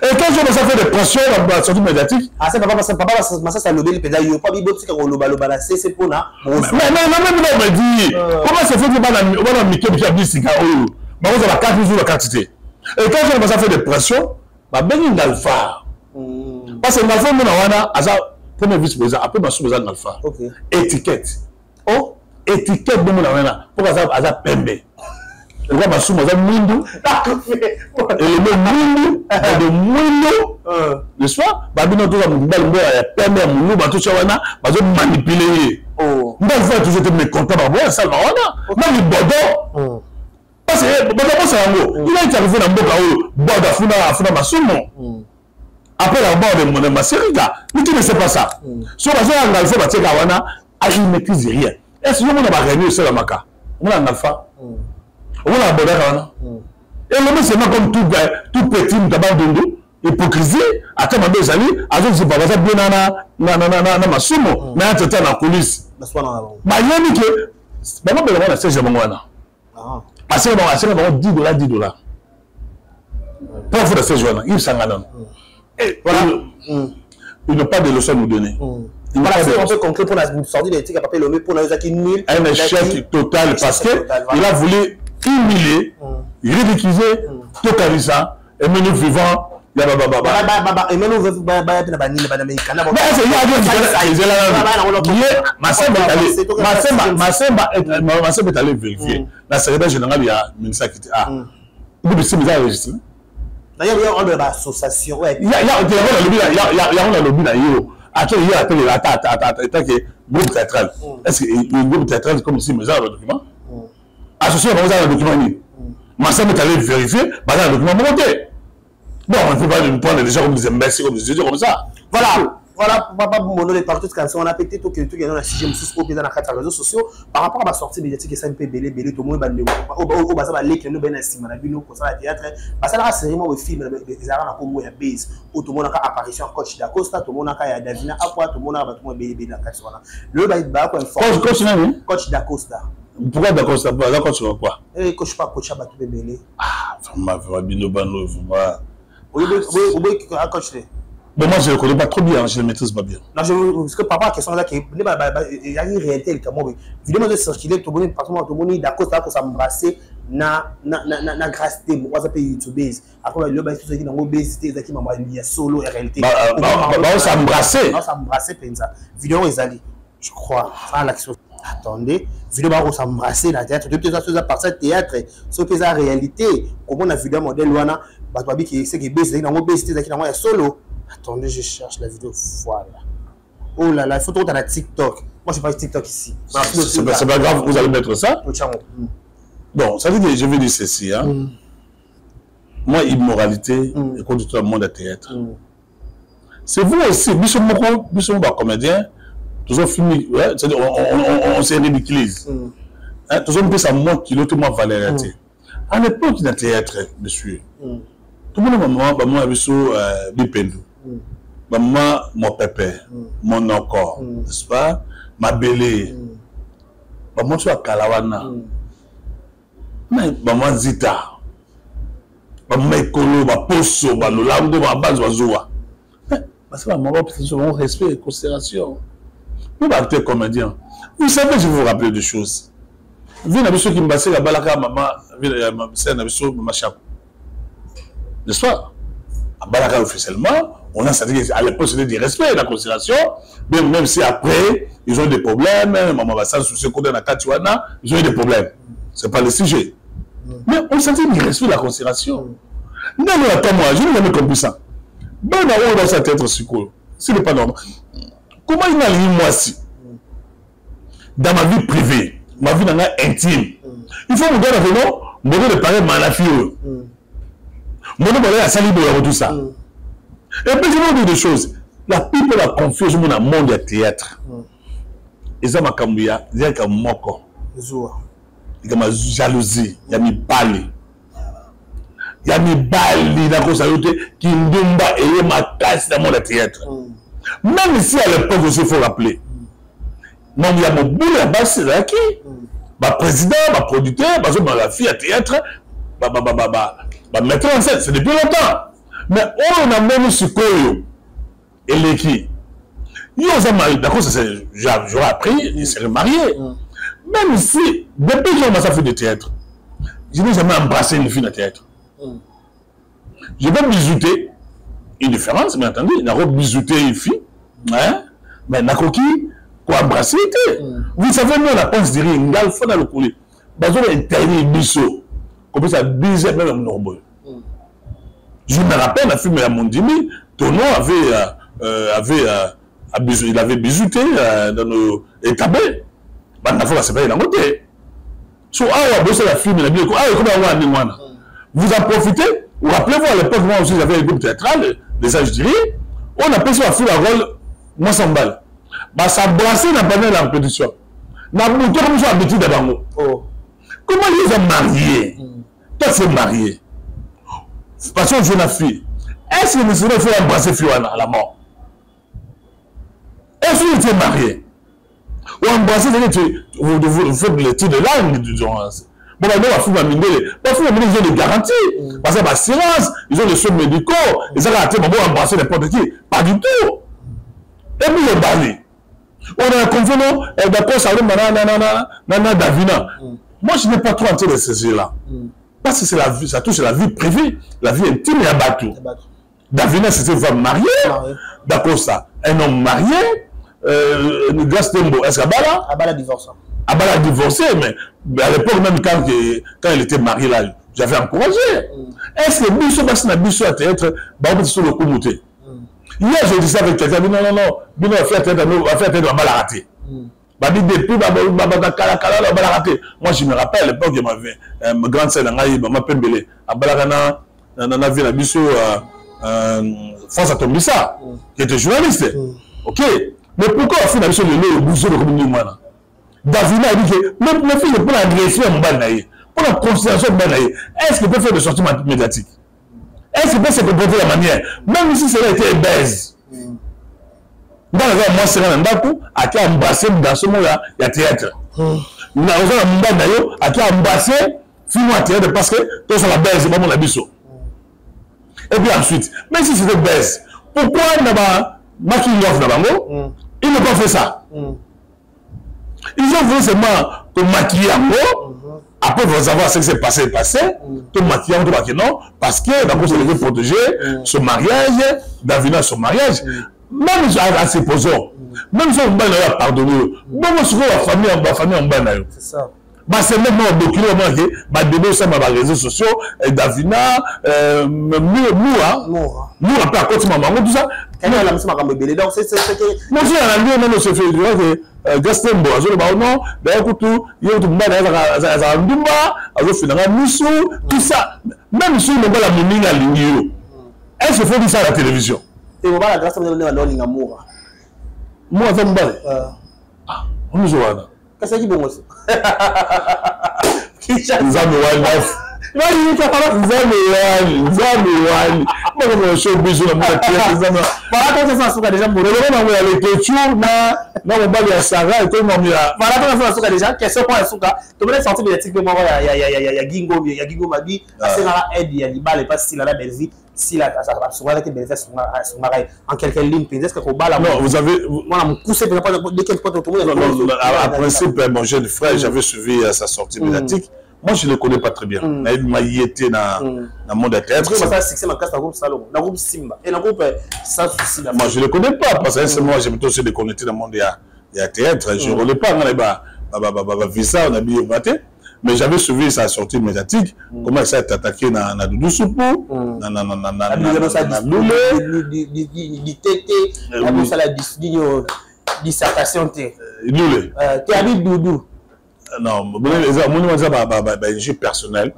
Et quand je me suis fait des pressions dans la sortie médiatique. Ah, c'est papa, ça le bel pédale. Il n'y a pas de bobs qui ont le c'est pour là. Mais même là, on me dit, comment ça fait que on va miquer qui a dit si mais on a la carte, nous la quantité. Et quand je me suis fait des pressions, bah, ben, il y a l'alpha. Parce que l'alpha, on a un premier vice-président, après, je suis président d'alpha. Étiquette. Oh, étiquette, de mon avana. Pourquoi ça a pembe? Le roi Bassou, moi, j'ai Mwindou. Et le mot Mwindou, le soir, Babino, tout ça, Mwindou, Pembe, Mwindou, Batou Chawana, Batou manipuler. Moi, je vais toujours être mécontent, ça, même le Bodo. Parce que Bodo, c'est un mot. Il a été arrivé dans le Bodo, Bodo, Funa Massumo. Après la mort de Masseriga, mais tu ne sais pas ça. Si on va faire un alpha, il ne maîtrise rien. Est-ce que nous avons gagné sur la maca? On a un alpha. On a un bonheur. Et le c'est comme tout petit, nous avons hypocrisie. À temps de amis, à tous, c'est pas ça, bien na Massumo, mais un temps dans la coulisse. Mais il y a dit que, maman, on a 16 Mangwana. Parce que on a $10. Pour faire 16 jours, il s'en a. Et voilà, il n'a pas de leçon à nous donner. Voilà, c'est un peu concret pour la sortie des tickets à papier, pour la qui nul. Un échec total parce qu'il a voulu humilier, ridiculiser, Tokarisa, et mener vivant. Et maintenant, est allé vérifier. La secrétaire générale, il y a un ministère qui était enregistré. D'ailleurs, il y a une association. Il y a un lobby là. Attends, il y a un groupe théâtral. Est-ce que le groupe théâtral, comme si, mais ça, le document associé à le document. Massam est allé vérifier, le document monté. Bon, on ne peut pas nous prendre des gens comme des imbéciles, comme des idiots comme ça. Voilà, papa, mon nom est partout, on a pété tout le dans la 6e sous dans la 4 réseaux sociaux. Par rapport à ma sortie médiatique, ça me fait belé, tout le monde va au bas de l'école, nous, ben, estimé, nous, comme ça, théâtre. Ça a sérieusement au film, des arts, comme moi, base, où tout le monde a apparition coach d'Acosta, tout le monde a Davina, Aqua, tout le monde a belé, dans la 4 le bail, coach d'Acosta. Pourquoi d'Acosta? D'accord, tu vois quoi? Eh, coach pas, coach à battre belé. Ah, vraiment, Bino Bano, vraiment. Oui, coach. Mais moi, je ne le connais pas trop bien, je ne le maîtrise pas bien. Non, parce que par rapport à la question là, il y a une réalité, évidemment, de circuler, tout le monde d'accord, ça m'embrasser, na grâce de moi, ça peut YouTube. Après, le bas, tout ce qui est dans l'obésité, qui m'a dit, solo, réalité. Ça m'embrasser. Non, ça m'embrasser, pensa. Vidéo, ils allaient, je crois, ça, l'action. Attendez, vidéo, ça m'embrasser, la théâtre, depuis ça, à partir de théâtre, ce que c'est la réalité, comment on a vu le modèle, Luana, Batwabi qui est basé dans l'obésité, qui est dans solo. Attendez, je cherche la vidéo. Voilà. Oh là là, il faut trouver dans la TikTok. Moi, je parle de TikTok ici. C'est pas grave, vous allez mettre ça. Bon, ça veut dire que je vais dire ceci. Hein. Moi, immoralité, et conduit tout le monde à théâtre. C'est vous aussi, nous sommes comédiens, toujours filmés, c'est-à-dire on se ridiculise. Toujours on peut ça montre qu'il est moins valeur. À l'époque, il y a théâtre, monsieur. Tout le monde m'a dit, moi, je suis Bipendou. Maman, mon pépé, mon encore, n'est-ce pas? Ma belle, maman, tu as Kalawana, maman Zita, maman Ekolo, ma Poso, ma Lolambo, ma base, ma Zoua. Parce que maman, c'est mon respect et considération. Nous, acteurs comédiens, vous savez, je vais vous rappeler des choses. Vous avez ceux qui me passent la balaka, maman, c'est un abisso, maman Chap. N'est-ce pas? À Balaka officiellement, on a dit à l'époque c'était du respect, la considération, même si après ils ont des problèmes, maman Bassan sous ce côté dans Katiwana, ils ont eu des problèmes. Ce n'est pas le sujet. Mais on sentit du respect de la considération. Non, mais attends, moi, je n'ai jamais compris ça. Ben, on a dans sa tête aussi, ce n'est pas normal. Comment il m'a dit, moi, si, dans ma vie privée, ma vie intime, il faut me donner un nom, me donner de parler à la fille. Me donner à Salibo et tout ça. Et puis, je vais vous dire des choses. La people la confiance dans le monde du théâtre. Et ça, il y a un moko. Il y a une jalousie. Il y a une balle. Il y a une balle dans le qui ndumba et ma casse dans le monde du théâtre. Même ici, à l'époque, il faut rappeler. Non, il y a mon boulot là-bas, c'est là qui le président, le producteur, la fille à théâtre, mettre en scène, c'est depuis longtemps. Mais on a même ce qu'on et les qui d'accord, j'aurais appris, il serait marié. Même si, depuis que j'ai commencé à faire du théâtre, je n'ai jamais embrassé une fille de théâtre. Je vais bisouter, une différence, bien entendu, il n'a pas bisouté une fille, hein? Mais il n'a pas quoi embrasser. Vous savez, nous, on a pensé dire, il y a le fond dans le coulis. Parce qu'on a interdit le biseau. Comme ça, biser même un nombre. Je me rappelle, la fille de Mondimi, Tono il avait bisouté dans nos établis. Vous en profitez. Vous rappelez-vous à l'époque, moi aussi j'avais un groupe théâtral, les âges d'Iri, on appelait ça la fille à rôle, moi sans balle. Ça brassait dans la répétition. Comment ils ont marié? Toi, tu es marié. Parce que je suis une fille. Est-ce que monsieur il faut embrasser Fiona à la mort? Est-ce que tu es marié? Ou embrasser, vous faites le titre de langue, disons. Bon, on va faire une ils ont des garanties. Parce que l'assurance, ils ont des soins médicaux. Ils ont embrasser n'importe qui. Pas du tout. Et puis, ils ont balayé. On a un conflit, d'accord, ça va, Davina. Moi, je n'ai pas trop entendu de ces yeux-là. Parce que c'est la vie, ça touche la vie privée, la vie intime et abattue. Davina, c'était une femme mariée. D'accord, ça. Un homme marié. Gastembo, est-ce qu'Abala divorcé. Abala divorcé, mais à l'époque, même quand il était marié là, j'avais encouragé. Est-ce que Bissou, parce que Bissou a théâtre, on sur le coup mouté. Hier, j'ai dit ça avec quelqu'un, non, Bino a fait théâtre, on va la rater. Depuis, moi, je me rappelle, à l'époque, il y avait une grande scène, il m'a pembélé. À Balagana, on a vu la Bissou, France Atombissa, qui était journaliste. Ok? Mais pourquoi on fait la mission de l'eau au bousseau de communiquer? Davina a dit que même les filles pour l'agression à Mbanaï, pour la considération de Mbanaï, est-ce qu'il peut faire des sorties médiatiques? Est-ce qu'il peut se comporter de la manière? Même si cela était baise. Dans le moi, c'est un bateau, à qui embrassé dans ce moment-là, il y a théâtre. Nous avons un Mbanaï, à qui embrassé, film à théâtre, parce que tout ça la baise, c'est pas mon abisso. Et puis ensuite, même si c'était baise, pourquoi il n'a pas maquillé l'offre d'Abango? Ils n'ont pas fait ça. Ils ont voulu seulement te maquiller en haut. Après, vous savoir ce qui s'est passé, te maquiller en haut, non, parce que d'abord, ça devait protéger son mariage, Davina son mariage. Même à ses posons, même si on a pardonné, même si on a famille en bas. C'est ça. C'est même un document qui donné ça sur les réseaux sociaux, Davina, Moura, après à côté de maman, tout ça. Donc, c'est ce que. Moi, j'ai un ami, on se fait dire que Gastembo, je le non, d'ailleurs, il y a tout le monde, il y a tout ça. Même si on a la mine à l'igno, est-ce qu'il faut dire ça à la télévision? Et on va la grâce à Moura. Moi, je me bats. Ah, on nous voit. Qu'est-ce qui est bon aussi? en quelques lignes, est-ce que non, vous avez. Moi, à principe, mon jeune frère, j'avais suivi sa sortie médiatique. Moi, je ne le connais pas très bien. Mais il m'a y été dans le monde de théâtre. Moi, je ne le connais pas parce que moi, j'aime aussi déconnecter dans le monde de théâtre. Je ne connais pas. Visa, on a mis au matin. Mais j'avais suivi sa sortie médiatique, comment il s'est attaqué dans Doudou Soupou, dans dissertation. Non, j'ai personnel.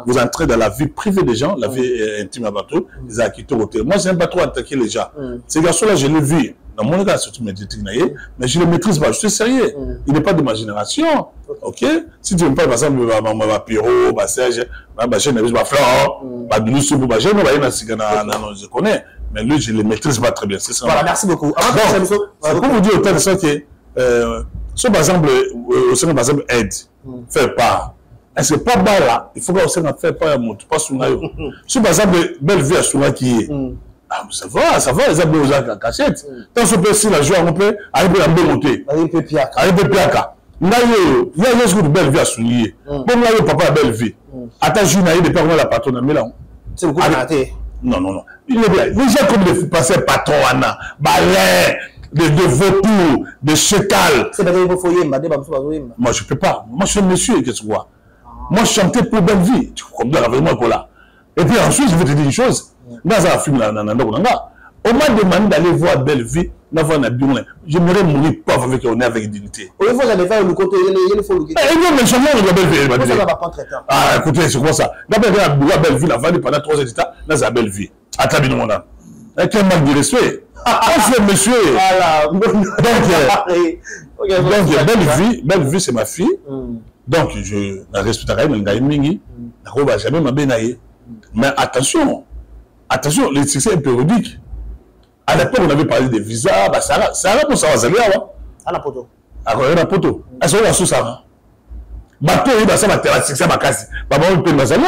Vous entrez dans la vie privée des gens, la vie intime à bateau, ils ont quitté au moi, je n'aime pas trop attaquer les gens. Ces garçons-là, je l'ai vu. Dans mon cas, surtout médiatique, mais je ne le maîtrise pas. Je suis sérieux. Il n'est pas de ma génération. Ok? Si tu n'aimes pas, par exemple, ma Pierrot, ma Serge, ma chaîne, ma Flore, ma Douloussou, ma chaîne, je connais. Mais lui, je ne le maîtrise pas très bien. Voilà, merci beaucoup. C'est pour vous dire autant de ça que, si par exemple, au sein par exemple, aide, faire part. Est-ce que pas bas là, il faut qu'on se faire part à mon pas sous naïo. Si par exemple, belle vie à sous qui est. Ça va, les amis aux en cachette. Dans ce pays, la joie, on peut arriver à monter. Arriver piaka. Il y a une belle vie à souligner. Bon, là, le papa a belle vie. Attends, je n'ai pas la patronne, mais là. C'est beaucoup de non. Il est bien. Les gens comme des passer patron, balai, de vautours, de checal. C'est pas que foyer, moi, je ne peux pas. Moi, je suis un monsieur, qu'est-ce que tu vois? Moi, je chantais pour belle vie. Tu comprends vraiment quoi là. Et puis ensuite, je vais te dire une chose. Dans un film, on m'a demandé d'aller voir Belle Vie. J'aimerais mourir pas avec on est avec dignité. Il faut jamais faire le côté, il faut le quitter. Non, mais seulement on a Belle Vie. Ça va pas prendre temps. Ah, écoutez, c'est quoi ça? D'abord, il y a Belle Vie, la famille pendant 3 ans d'État, dans la Belle Vie. Attends, bien, mon âme. Quel manque de respect. C'est monsieur. Voilà. Donc, Belle Vie, c'est ma fille. Donc, je la respecte quand même, je ne jamais m'abénailler. Mais attention, le succès est périodique. À l'époque, on avait parlé des visas, ça a pour ça, ça va à la poto. À la poto. Est-ce qu'on a sous ça? Bateau, il va s'abattre la succès, ma casse. Maman, on peut me saluer.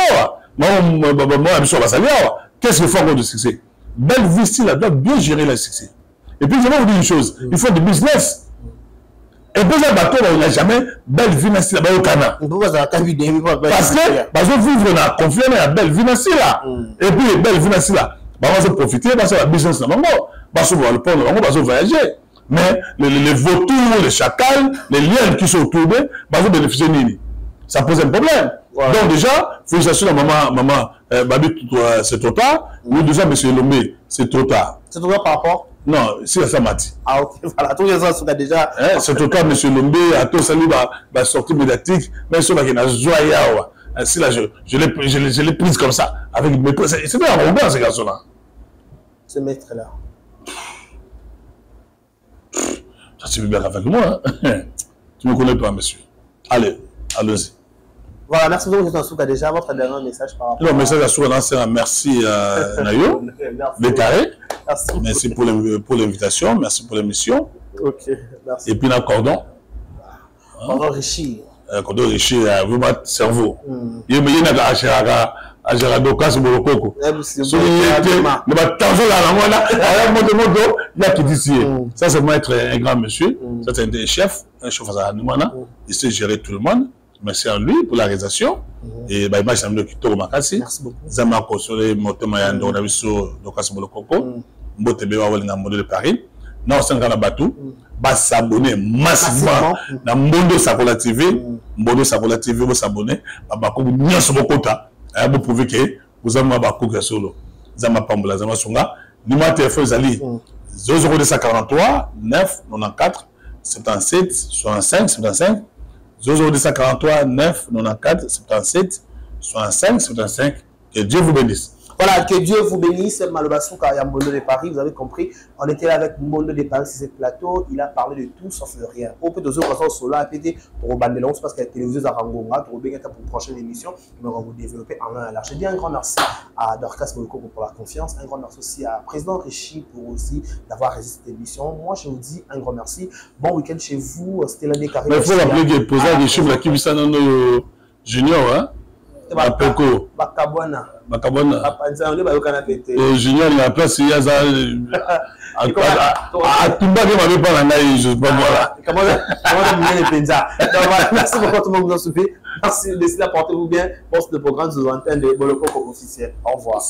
Qu'est-ce qu'il faut avoir de succès? Belle vie, style, elle doit bien gérer le succès. Et puis, je vais vous dire une chose, il faut du business. Et puis, le bateau, il n'a jamais belle vie là au Canada. Parce que vivre dans la confiance, il y a belle vie là. Et puis, belle vie là. On va profiter, on va business là. On va le prendre, on va voyager. Mais les vautours, les chacals, les liens qui sont autour d'eux, on va bénéficier de ça pose un problème. Donc, déjà, félicitations à maman, Babi, c'est trop tard. Ou déjà, monsieur Lomé, c'est trop tard. C'est trop tard par rapport? Non, c'est ça, Mati. Ah, ok, voilà. Tous les gens déjà. C'est trop tard, monsieur Lomé, à tout salut, la sortie médiatique, mais sur la joie, si là, je l'ai prise comme ça, avec mes potes. C'est bien arrogant, ces garçons-là. Ce maître-là. Tu veux bien avec moi, hein? Tu ne me connais pas, monsieur. Allez, allons-y. Voilà, merci beaucoup, M. Souka. Déjà, votre dernier message par rapport à... Le message à Souka, c'est un merci à Nayo, Bécaré. Merci pour l'invitation, merci pour l'émission. Ok, merci. Et puis, un cordon. Cordon Richie. Cordon Richie, vous battre le cerveau. Il y a un Gérardo, c'est mon coco. Ça, c'est moi être un grand monsieur. Ça, c'est un chef à Noumana. Il sait gérer tout le monde. Merci à lui pour la réalisation. Et bah, il m'a dit que merci beaucoup. Zama Kosole, Motema Yando, Naviso, Dokas Molokoko, Mbotebe Wawelina Modèle de Paris. Non, c'est un grand bateau. Bah, s'abonner massivement dans Mondo Sakola TV. Mondo Sakola TV, vous s'abonner. Bah, comme nous sommes au quota. Vous pouvez que vous avez un bateau solo. Zama Pambola, Zama Songa. Numéro de téléphone, Zali 043 9 94 77 65 75. 043 9 94 77 65 75. Que Dieu vous bénisse. Voilà, que Dieu vous bénisse. Malobasou Mondo de Paris, vous avez compris. On était là avec Mondo de Paris sur ce plateau. Il a parlé de tout sauf de rien. Au peu de ce qu'on sola a pété pour Bandelon, parce qu'il y a la télévision à Rangonga, pour une prochaine émission. On va vous développer en un à l'arche. Je dis un grand merci à Dorcas Moloko pour la confiance. Un grand merci aussi à Président Richie pour aussi d'avoir résisté cette émission. Moi, je vous dis un grand merci. Bon week-end chez vous. C'était l'un des carrés. Mais il faut rappeler que le président Richie, la Kibisano Junior, hein? Bakabwana. Bakabwana. Junior, il y a place, il y a ça. À Tumba, il m'avait pas la je ne sais pas voilà. Comment merci beaucoup à tout le monde vous a suivi. Merci, laissez-la, portez-vous bien. Poste de programme sous antenne de Boloko officiel. Au revoir.